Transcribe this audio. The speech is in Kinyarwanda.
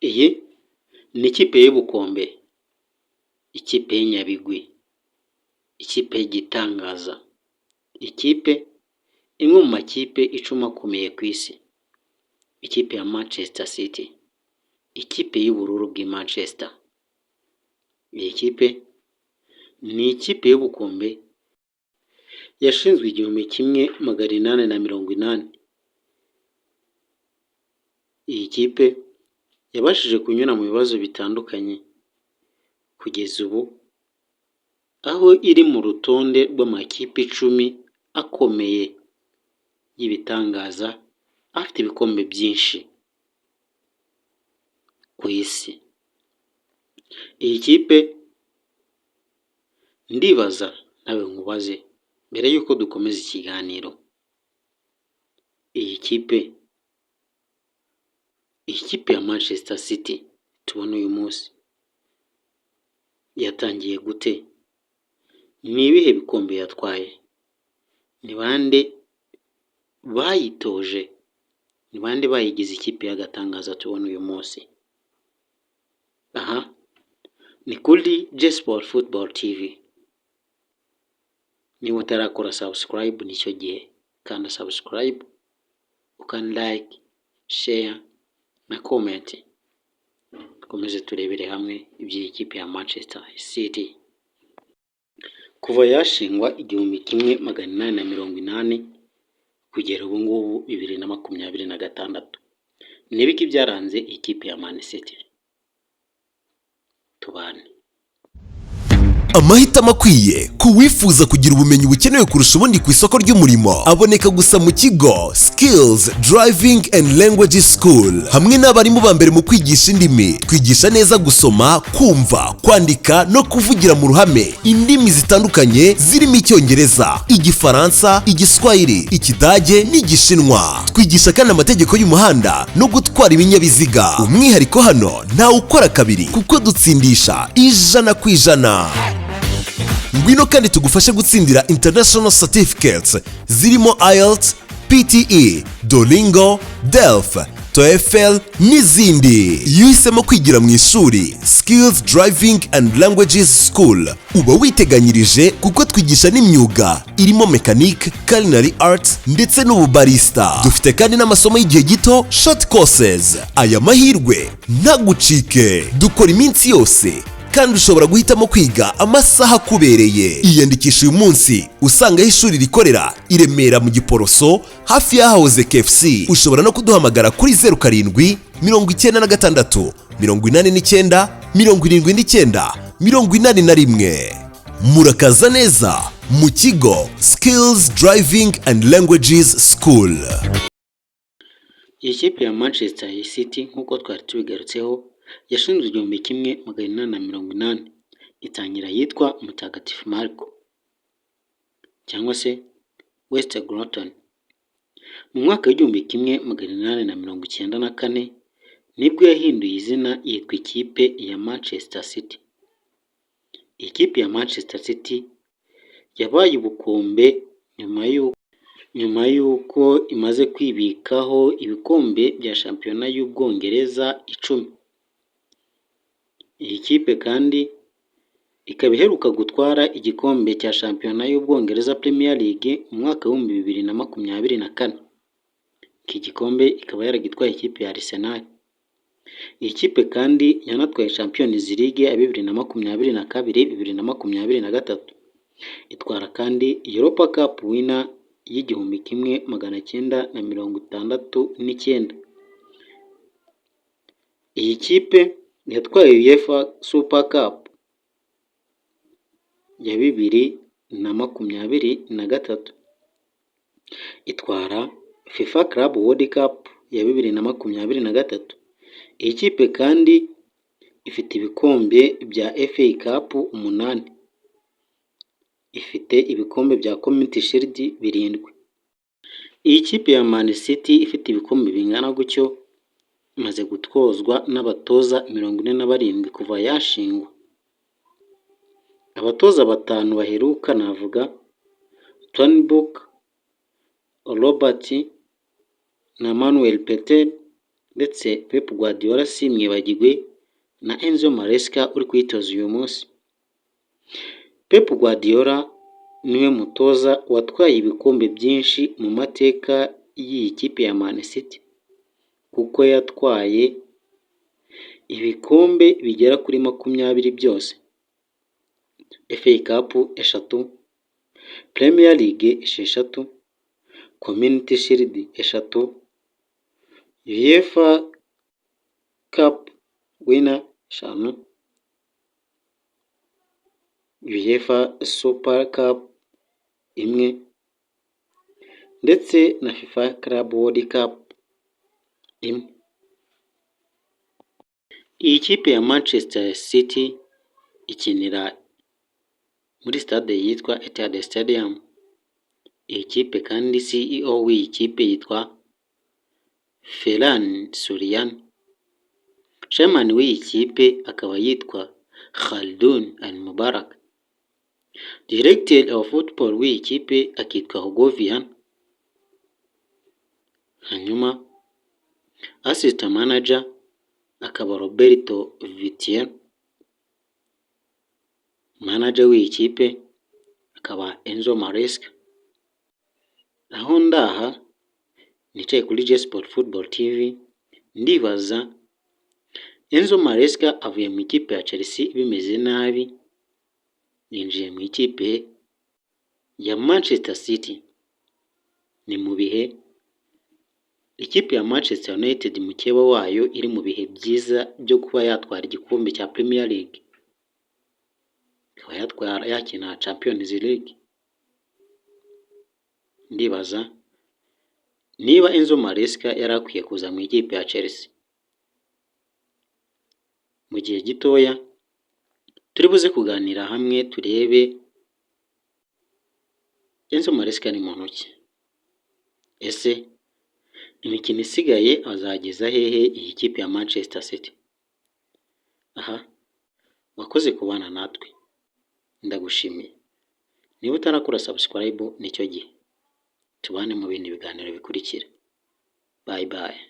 Iyi ni ikipe y'ubukombe, ikipe y'inyabigwi, ikipe y'igitangaza, ikipe imwe mu makipe icumi akomeye ku isi, ikipe ya Manchester City, ikipe y'ubururu bw'i Manchester. Iyi kipe ni ikipe y'ubukombe yashinzwe 1880. Iyi kipe yabashije kunyura mu bibazo bitandukanye kugeza ubu, aho iri mu rutonde rw'amakipe 10 akomeye y'ibitangaza afite ibikombe byinshi ku isi. Iyi kipe ndibaza nawe nkubaze mbere yuko dukomeza ikiganiro, iyi kipe ya Manchester City tubona uyu munsi yatangiye gute? Ni ibihe bikombe yatwaye? Ni bande bayitoje? Ni bande bayigize ikipe y'agatangaza tubona uyu munsi? Aha ni kuri J-Sport Football TV. Niba utarakora subscribe nicyo gihe, kanda subscribe, ukan like, share na comment. Dukomeze turebere hamwe iby'iyi kipe ya Manchester City. Kuva yashingwa 1880 kugera ubu ngubu 2026, nibiki byaranze ikipe ya Man City? Tubane. Amahitamo akwiye ku wifuza kugira ubumenyi bukenewe kurusha ubundi ku isoko ry'umurimo aboneka gusa mu kigo Skills Driving and Language School. Hamwe n'abarimu ba mbere mu kwigisha indimi, twigisha neza gusoma, kumva, kwandika no kuvugira mu ruhame indimi zitandukanye zirimo Icyongereza, Igifaransa, Igiswahili, Ikidage n'Igishinwa. Twigisha kandi amategeko y'umuhanda no gutwara ibinyabiziga. Umwihariko hano nta ukora kabiri kuko dutsindisha 100%. Ngwino kandi tugufashe gutsindira international certificates zirimo IELTS, PTE, Duolingo, DELF, TOEFL n'izindi. Iyo uhisemo kwigira mu ishuri Skills Driving and Languages School, uba witeganyirije kuko twigisha n'imyuga irimo mechanic, culinary arts ndetse n'ububarista. Dufite kandi n'amasomo y'igihe gito short courses. Aya mahirwe ntagucike, dukora iminsi yose kandi ushobora guhitamo kwiga amasaha akubereye. Iyandikisha uyu munsi usanga aho ishuri rikorera i Remera mu Giporoso hafi y'ahahoze KFC. Ushobora no kuduhamagara kuri 07 96 89 79 81. Murakaza neza mu kigo Skills Driving and Languages School. Iyi kipe ya Manchester City nk'uko twari tubigarutseho yashinzwe 1880, itangira yitwa Mutagatifu Marco cyangwa se West Groton. Mu mwaka w'1894 nibwo yahinduye izina yitwa ikipe ya Manchester City. Ikipe ya Manchester City yabaye ubukombe nyuma y'uko imaze kwibikaho ibikombe bya shampiyona y'Ubwongereza 10. Iyi kipe kandi ikaba iheruka gutwara igikombe cya shampiyona y'Ubwongereza Premier League mu mwaka wa 2024. Iki gikombe ikaba yaragitwaye ikipe ya Arsenal. Iyi kipe kandi yanatwaye Champions League ya 2022 2023. Itwara kandi Europa Cup winner y'1969. Iyi kipe yatwaye UEFA Super Cup ya 2023, itwara FIFA Club World Cup ya 2023. Iyi kipe kandi ifite ibikombe bya FA Cup 8, ifite ibikombe bya Community Shield 7. Iyi kipe ya Man City ifite ibikombe bingana gutyo imaze gutozwa n'abatoza 47 kuva yashingwa. Abatoza batanu baheruka navuga Turnbull, Robert na Manuel Peter ndetse Pep Guardiola simwibagirwe na Enzo Maresca uri kuyitoza uyu munsi. Pep Guardiola niwe mutoza watwaye ibikombe byinshi mu mateka y'iyi kipe ya Man City, kuko yatwaye ibikombe bigera kuri 20 byose. FA Cup 3, Premier League 6, Community Shield 3, UEFA Cup winner 5, UEFA Super Cup 1 ndetse na FIFA Club World Cup 1. Iyi kipe ya Manchester City ikinira muri stade yitwa Etihad Stadium. Iyi kipe kandi CEO w'iyi kipe yitwa Ferran Soriano. Chairman w'iyi kipe akaba yitwa Khaldoun Al-Mubarak. Director of Football w'iyi kipe akitwa Hugo Viana. Hanyuma Assistant Manager akaba Roberto Vitier. Manager w'iyi kipe akaba Enzo Maresca. Aho ndaha nicaye kuri J-Sport Football TV ndibaza Enzo Maresca avuye mu ikipe ya Chelsea bimeze nabi, yinjiye mu ikipe ya Manchester City. Ni mu bihe ikipe ya Manchester United mukeba wayo iri mu bihe byiza byo kuba yatwara igikombe cya Premier League, ikaba yakina Champions League. Ndibaza niba Enzo Maresca yarakwiye kuza mu ikipe ya Chelsea. Mu gihe gitoya turi buze kuganira hamwe turebe Enzo Maresca ni muntu ki, ese imikino isigaye azageza hehe iyi kipe ya Manchester City. Wakoze kubana natwe, ndagushimiye. Niba utarakora subscribe nicyo gihe, tubane mu bindi biganiro bikurikira. Bye bye.